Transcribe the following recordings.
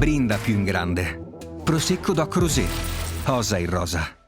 Brinda più in grande. Prosecco Doc Rosé. Osa in rosa.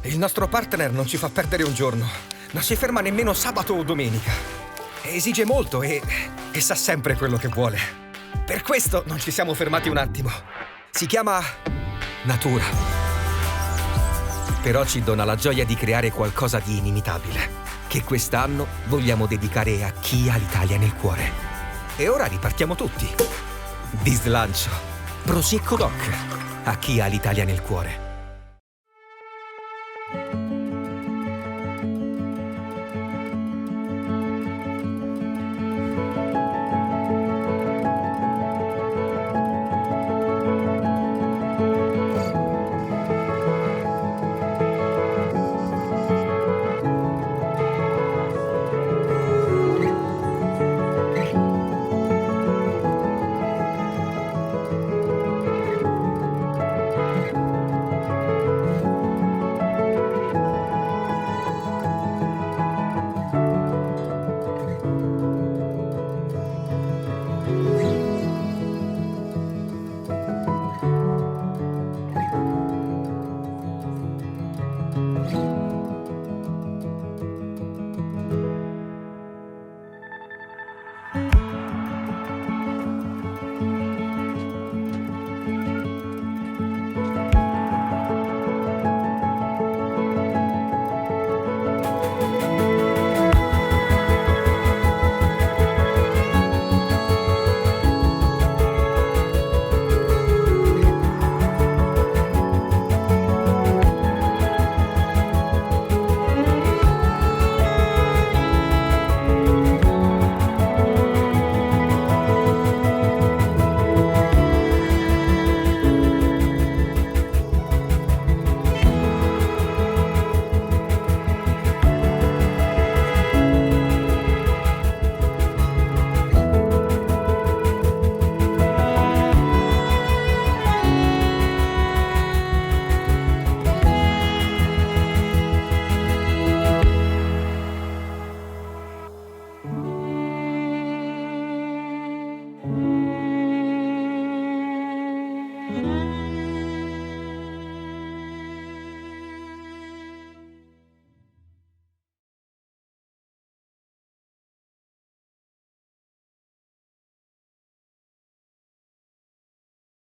Il nostro partner non ci fa perdere un giorno. Non si ferma nemmeno sabato o domenica. Esige molto e sa sempre quello che vuole. Per questo non ci siamo fermati un attimo. Si chiama natura. Però ci dona la gioia di creare qualcosa di inimitabile, che quest'anno vogliamo dedicare a chi ha l'Italia nel cuore. E ora ripartiamo tutti. Di slancio. Prosecco Doc. A chi ha l'Italia nel cuore.